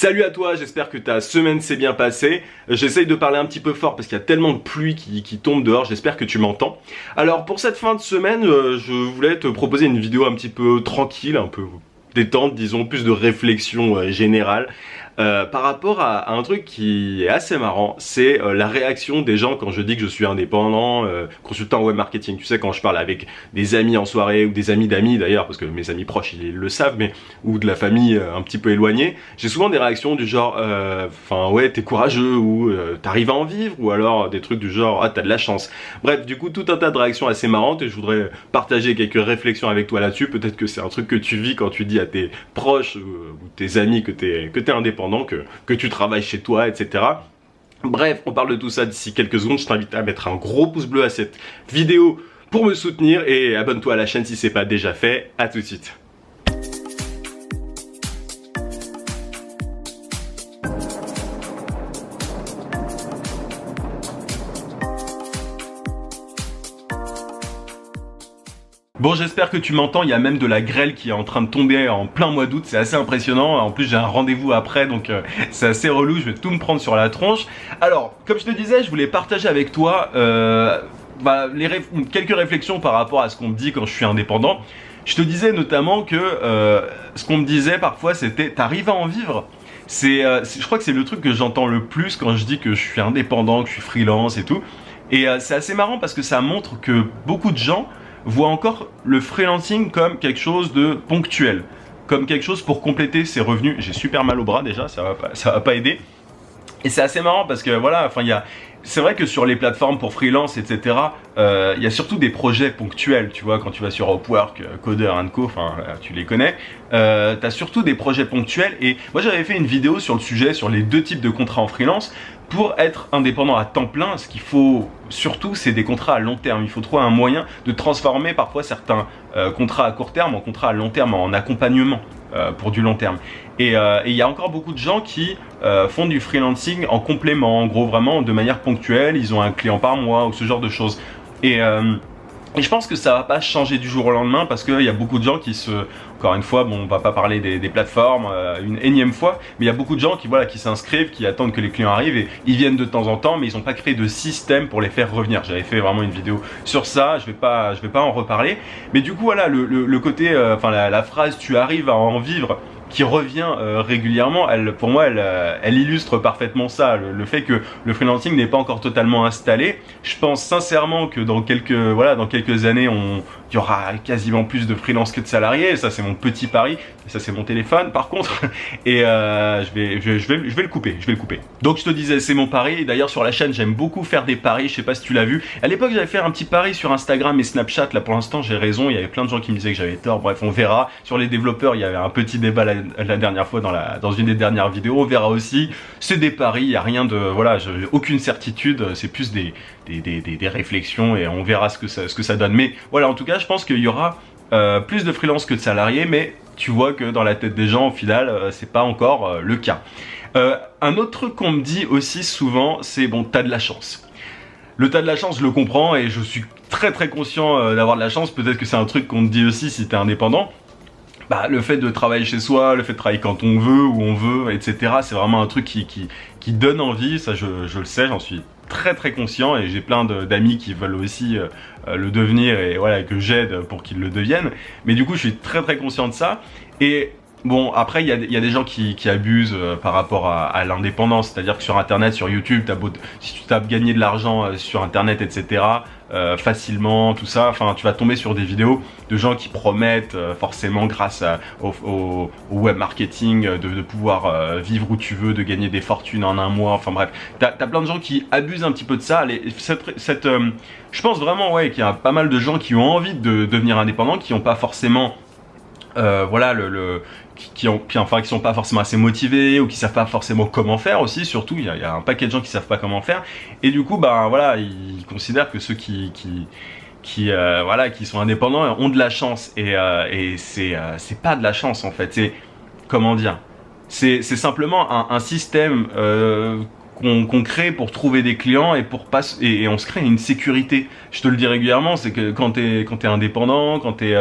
Salut à toi, j'espère que ta semaine s'est bien passée. J'essaye de parler un petit peu fort parce qu'il y a tellement de pluie qui tombe dehors, j'espère que tu m'entends. Alors pour cette fin de semaine, je voulais te proposer une vidéo un petit peu tranquille, un peu détente, disons, plus de réflexion générale. Par rapport à un truc qui est assez marrant, c'est la réaction des gens quand je dis que je suis indépendant, consultant en web marketing. Tu sais, quand je parle avec des amis en soirée ou des amis d'amis d'ailleurs, parce que mes amis proches ils le savent, mais ou de la famille un petit peu éloignée, j'ai souvent des réactions du genre enfin ouais, t'es courageux, ou t'arrives à en vivre, ou alors des trucs du genre ah, t'as de la chance. Bref, du coup tout un tas de réactions assez marrantes et je voudrais partager quelques réflexions avec toi là-dessus. Peut-être que c'est un truc que tu vis quand tu dis à tes proches ou tes amis que t'es indépendant, que tu travailles chez toi, etc. Bref, on parle de tout ça d'ici quelques secondes. Je t'invite à mettre un gros pouce bleu à cette vidéo pour me soutenir et abonne-toi à la chaîne si c'est pas déjà fait. À tout de suite. Bon, j'espère que tu m'entends, il y a même de la grêle qui est en train de tomber en plein mois d'août, c'est assez impressionnant. En plus j'ai un rendez-vous après, donc c'est assez relou, je vais tout me prendre sur la tronche. Alors, comme je te disais, je voulais partager avec toi quelques réflexions par rapport à ce qu'on me dit quand je suis indépendant. Je te disais notamment que ce qu'on me disait parfois c'était « t'arrives à en vivre ?» Je crois que c'est le truc que j'entends le plus quand je dis que je suis indépendant, que je suis freelance et tout. Et c'est assez marrant parce que ça montre que beaucoup de gens voit encore le freelancing comme quelque chose de ponctuel, comme quelque chose pour compléter ses revenus. J'ai super mal au bras déjà, ça va pas aider. Et c'est assez marrant parce que voilà, enfin c'est vrai que sur les plateformes pour freelance, etc., il y a surtout des projets ponctuels, tu vois, quand tu vas sur Upwork, Coder & Co, enfin tu les connais, t'as surtout des projets ponctuels. Et moi j'avais fait une vidéo sur le sujet, sur les deux types de contrats en freelance. Pour être indépendant à temps plein, ce qu'il faut surtout, c'est des contrats à long terme. Il faut trouver un moyen de transformer parfois certains contrats à court terme en contrats à long terme, en accompagnement pour du long terme. Et il y a encore beaucoup de gens qui font du freelancing en complément, en gros vraiment de manière ponctuelle. Ils ont un client par mois ou ce genre de choses. Et je pense que ça va pas changer du jour au lendemain parce qu'il y a beaucoup de gens qui encore une fois, bon, on va pas parler des plateformes une énième fois, mais il y a beaucoup de gens qui s'inscrivent, qui attendent que les clients arrivent et ils viennent de temps en temps, mais ils n'ont pas créé de système pour les faire revenir. J'avais fait vraiment une vidéo sur ça, je vais pas en reparler. Mais du coup, voilà, le côté, la phrase « tu arrives à en vivre », qui revient régulièrement, pour moi, elle illustre parfaitement ça, le fait que le freelancing n'est pas encore totalement installé. Je pense sincèrement que dans quelques années, il y aura quasiment plus de freelance que de salariés. Ça, c'est mon petit pari. Ça, c'est mon téléphone, par contre. Et je vais le couper. Donc, je te disais, c'est mon pari. D'ailleurs, sur la chaîne, j'aime beaucoup faire des paris. Je sais pas si tu l'as vu. À l'époque, j'avais fait un petit pari sur Instagram et Snapchat. Là, pour l'instant, j'ai raison. Il y avait plein de gens qui me disaient que j'avais tort. Bref, on verra. Sur les développeurs, il y avait un petit débat la dernière fois dans une des dernières vidéos. On verra aussi. C'est des paris. Il n'y a rien de, voilà, j'ai aucune certitude. C'est plus des réflexions et on verra ce que ça donne. Mais voilà, en tout cas, je pense qu'il y aura plus de freelance que de salariés, mais tu vois que dans la tête des gens, au final, c'est pas encore le cas. Un autre truc qu'on me dit aussi souvent, c'est bon, t'as de la chance. Le t'as de la chance, je le comprends et je suis très conscient d'avoir de la chance. Peut-être que c'est un truc qu'on te dit aussi si t'es indépendant. Bah, le fait de travailler chez soi, le fait de travailler quand on veut, où on veut, etc. C'est vraiment un truc qui donne envie. Ça, je le sais, j'en suis très conscient et j'ai plein d'amis qui veulent aussi le devenir et voilà, que j'aide pour qu'ils le deviennent. Mais du coup, je suis très conscient de ça. Et bon, après, il y a des gens qui abusent par rapport à l'indépendance. C'est-à-dire que sur Internet, sur YouTube, si tu tapes gagner de l'argent sur Internet, etc., facilement, tout ça, enfin, tu vas tomber sur des vidéos de gens qui promettent forcément grâce au web marketing de pouvoir vivre où tu veux, de gagner des fortunes en un mois. Enfin bref, t'as plein de gens qui abusent un petit peu de ça. Je pense vraiment qu'il y a pas mal de gens qui ont envie de devenir indépendants, qui n'ont pas forcément qui sont pas forcément assez motivés ou qui savent pas forcément comment faire aussi. Surtout, il y a un paquet de gens qui savent pas comment faire et du coup, ben voilà, ils considèrent que ceux qui sont indépendants ont de la chance et c'est pas de la chance en fait. C'est comment dire, c'est simplement un système qu'on crée pour trouver des clients et on se crée une sécurité. Je te le dis régulièrement, c'est que quand t'es indépendant, quand t'es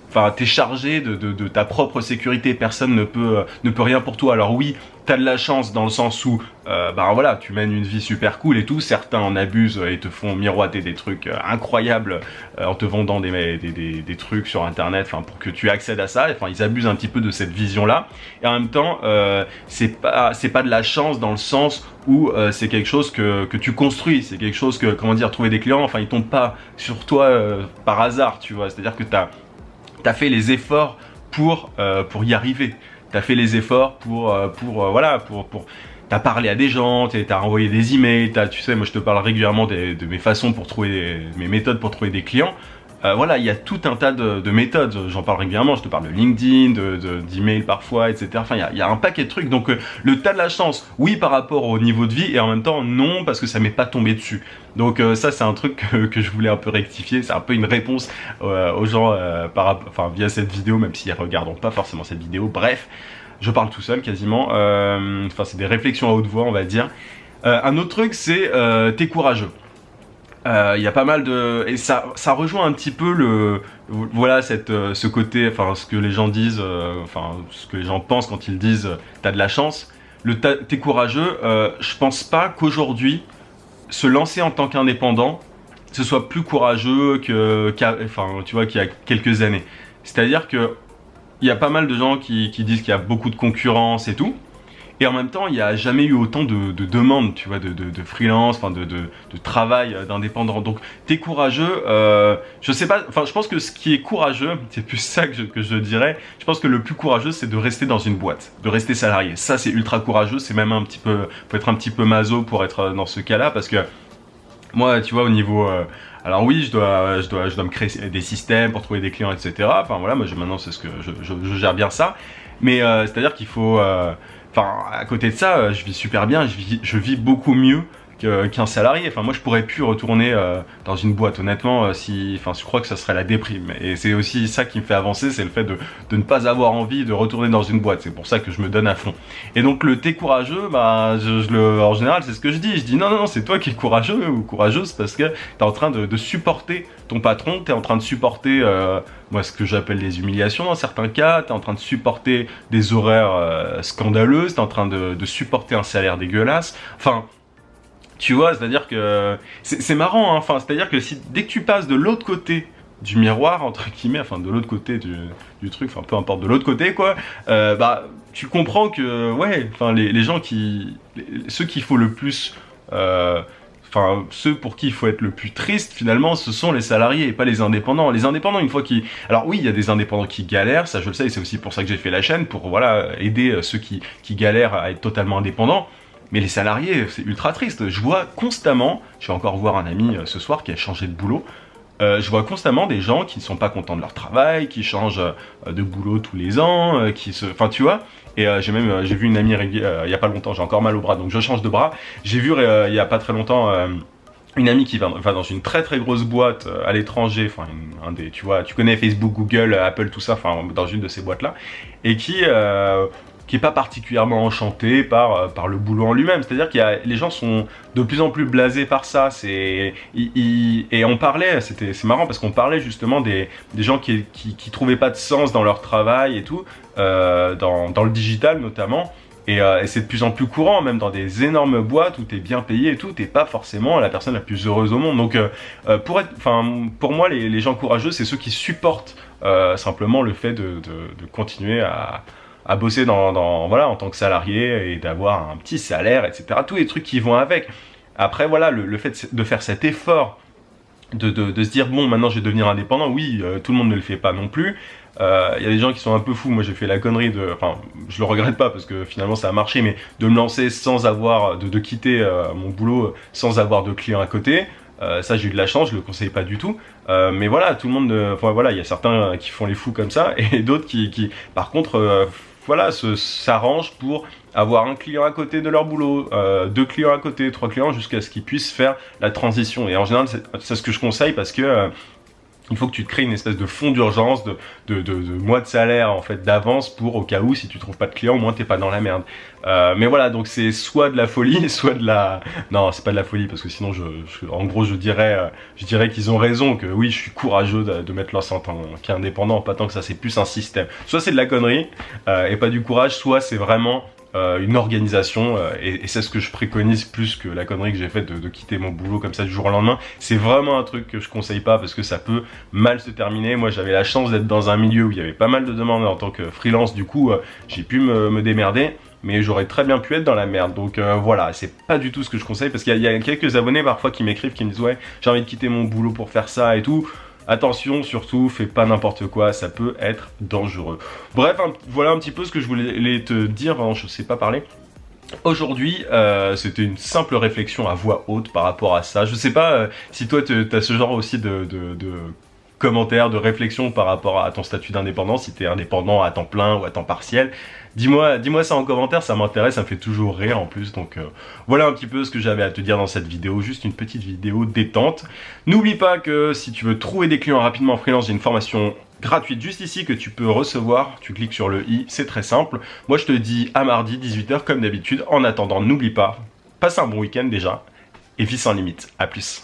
enfin, t'es chargé de ta propre sécurité, personne ne peut rien pour toi. Alors oui, t'as de la chance dans le sens où, ben voilà, tu mènes une vie super cool et tout, certains en abusent et te font miroiter des trucs incroyables en te vendant des trucs sur internet, enfin, pour que tu accèdes à ça, enfin, ils abusent un petit peu de cette vision-là, et en même temps, c'est pas de la chance dans le sens où c'est quelque chose que tu construis, c'est quelque chose que, comment dire, trouver des clients, enfin, ils tombent pas sur toi par hasard, tu vois, c'est-à-dire que t'as fait les efforts pour y arriver. T'as fait les efforts voilà, t'as parlé à des gens, t'as envoyé des emails, tu sais, moi je te parle régulièrement de mes façons pour trouver, mes méthodes pour trouver des clients. Voilà, il y a tout un tas de méthodes, j'en parle régulièrement, je te parle de LinkedIn, d'email parfois, etc. Enfin, il y a un paquet de trucs, donc le tas de la chance, oui par rapport au niveau de vie, et en même temps non, parce que ça m'est pas tombé dessus. Donc ça c'est un truc que je voulais un peu rectifier, c'est un peu une réponse aux gens enfin, via cette vidéo, même s'ils regardent pas forcément cette vidéo, bref, je parle tout seul quasiment, enfin c'est des réflexions à haute voix on va dire. Un autre truc c'est t'es courageux. Il y a pas mal de... Et ça rejoint un petit peu voilà, ce côté, enfin, ce que les gens disent, enfin, ce que les gens pensent quand ils disent t'as de la chance. T'es courageux, je pense pas qu'aujourd'hui, se lancer en tant qu'indépendant, ce soit plus courageux enfin, tu vois, qu'il y a quelques années. C'est-à-dire que il y a pas mal de gens qui disent qu'il y a beaucoup de concurrence et tout. Et en même temps, il n'y a jamais eu autant de demandes, tu vois, de freelance, enfin de travail d'indépendant. Donc, t'es courageux. Je sais pas. Enfin, je pense que ce qui est courageux, c'est plus ça que je dirais. Je pense que le plus courageux, c'est de rester dans une boîte, de rester salarié. Ça, c'est ultra courageux. C'est même un petit peu, faut être un petit peu maso pour être dans ce cas-là, parce que moi, tu vois, au niveau alors oui, je dois me créer des systèmes pour trouver des clients, etc. Enfin voilà, moi maintenant c'est ce que je gère bien ça. Mais c'est-à-dire qu'il faut enfin, à côté de ça, je vis super bien, je vis beaucoup mieux qu'un salarié. Enfin, moi, je pourrais plus retourner dans une boîte, honnêtement, enfin, je crois que ça serait la déprime. Et c'est aussi ça qui me fait avancer, c'est le fait de ne pas avoir envie de retourner dans une boîte. C'est pour ça que je me donne à fond. Et donc, le t'es courageux, bah, en général, c'est ce que je dis. Je dis non, c'est toi qui es courageux ou courageuse parce que t'es en train de supporter ton patron, t'es en train de supporter moi, ce que j'appelle les humiliations dans certains cas, t'es en train de supporter des horaires scandaleux, t'es en train de supporter un salaire dégueulasse. Enfin, tu vois, c'est-à-dire que c'est marrant, hein, enfin, c'est-à-dire que dès que tu passes de l'autre côté du miroir, entre guillemets, enfin de l'autre côté du truc, enfin peu importe, de l'autre côté quoi, bah tu comprends que ouais, enfin les gens ceux qu'il faut le plus, enfin ceux pour qui il faut être le plus triste finalement, ce sont les salariés et pas les indépendants. Les indépendants, une fois alors oui, il y a des indépendants qui galèrent, ça je le sais, et c'est aussi pour ça que j'ai fait la chaîne, pour voilà aider ceux qui galèrent à être totalement indépendants. Mais les salariés, c'est ultra triste. Je vois constamment, je vais encore voir un ami ce soir qui a changé de boulot, je vois constamment des gens qui ne sont pas contents de leur travail, qui changent de boulot tous les ans, enfin tu vois. Et j'ai vu une amie il y a pas longtemps, j'ai encore mal au bras, donc je change de bras. J'ai vu il y a pas très longtemps une amie qui va dans une très très grosse boîte à l'étranger, enfin tu vois, tu connais Facebook, Google, Apple, tout ça, enfin dans une de ces boîtes là, et qui est pas particulièrement enchanté par le boulot en lui-même. C'est-à-dire les gens sont de plus en plus blasés par ça. Et on parlait, c'est marrant parce qu'on parlait justement des gens qui trouvaient pas de sens dans leur travail et tout, dans le digital notamment. Et c'est de plus en plus courant, même dans des énormes boîtes où t'es bien payé et tout, t'es pas forcément la personne la plus heureuse au monde. Donc pour moi, les gens courageux, c'est ceux qui supportent simplement le fait de continuer à bosser voilà, en tant que salarié et d'avoir un petit salaire, etc. Tous les trucs qui vont avec. Après, voilà, le fait de faire cet effort, de se dire, bon, maintenant je vais devenir indépendant, oui, tout le monde ne le fait pas non plus. Il y a des gens qui sont un peu fous. Moi, j'ai fait la connerie enfin, je le regrette pas parce que finalement ça a marché, mais de me lancer sans avoir, de quitter mon boulot sans avoir de clients à côté. Ça, j'ai eu de la chance, je le conseille pas du tout. Mais voilà, tout le monde, enfin voilà, il y a certains qui font les fous comme ça et d'autres qui par contre, voilà, s'arrangent pour avoir un client à côté de leur boulot, 2 clients à côté, 3 clients, jusqu'à ce qu'ils puissent faire la transition. Et en général, c'est ce que je conseille parce que il faut que tu te crées une espèce de fonds d'urgence de mois de salaire en fait d'avance pour au cas où si tu trouves pas de clients au moins t'es pas dans la merde. Mais voilà, donc c'est soit de la folie, soit de la... Non, c'est pas de la folie parce que sinon en gros je dirais qu'ils ont raison, que oui je suis courageux de mettre leur en tant qu'indépendant, pas tant que ça, c'est plus un système. Soit c'est de la connerie et pas du courage, soit c'est vraiment une organisation et c'est ce que je préconise plus que la connerie que j'ai faite de quitter mon boulot comme ça du jour au lendemain. C'est vraiment un truc que je conseille pas parce que ça peut mal se terminer. Moi j'avais la chance d'être dans un milieu où il y avait pas mal de demandes en tant que freelance, du coup j'ai pu me démerder, mais j'aurais très bien pu être dans la merde. Donc voilà, c'est pas du tout ce que je conseille parce qu'il y a quelques abonnés parfois qui m'écrivent, qui me disent ouais j'ai envie de quitter mon boulot pour faire ça et tout. Attention, surtout, fais pas n'importe quoi, ça peut être dangereux. Bref, voilà un petit peu ce que je voulais te dire, vraiment, je sais pas parler. Aujourd'hui, c'était une simple réflexion à voix haute par rapport à ça. Je sais pas si toi, t'as ce genre aussi de commentaires, de réflexions par rapport à ton statut d'indépendant, si t'es indépendant à temps plein ou à temps partiel. Dis-moi ça en commentaire, ça m'intéresse, ça me fait toujours rire en plus. Donc voilà un petit peu ce que j'avais à te dire dans cette vidéo, juste une petite vidéo détente. N'oublie pas que si tu veux trouver des clients rapidement en freelance, j'ai une formation gratuite juste ici que tu peux recevoir. Tu cliques sur le i, c'est très simple. Moi je te dis à mardi 18 h comme d'habitude. En attendant, n'oublie pas, passe un bon week-end déjà et vis sans limite. À plus.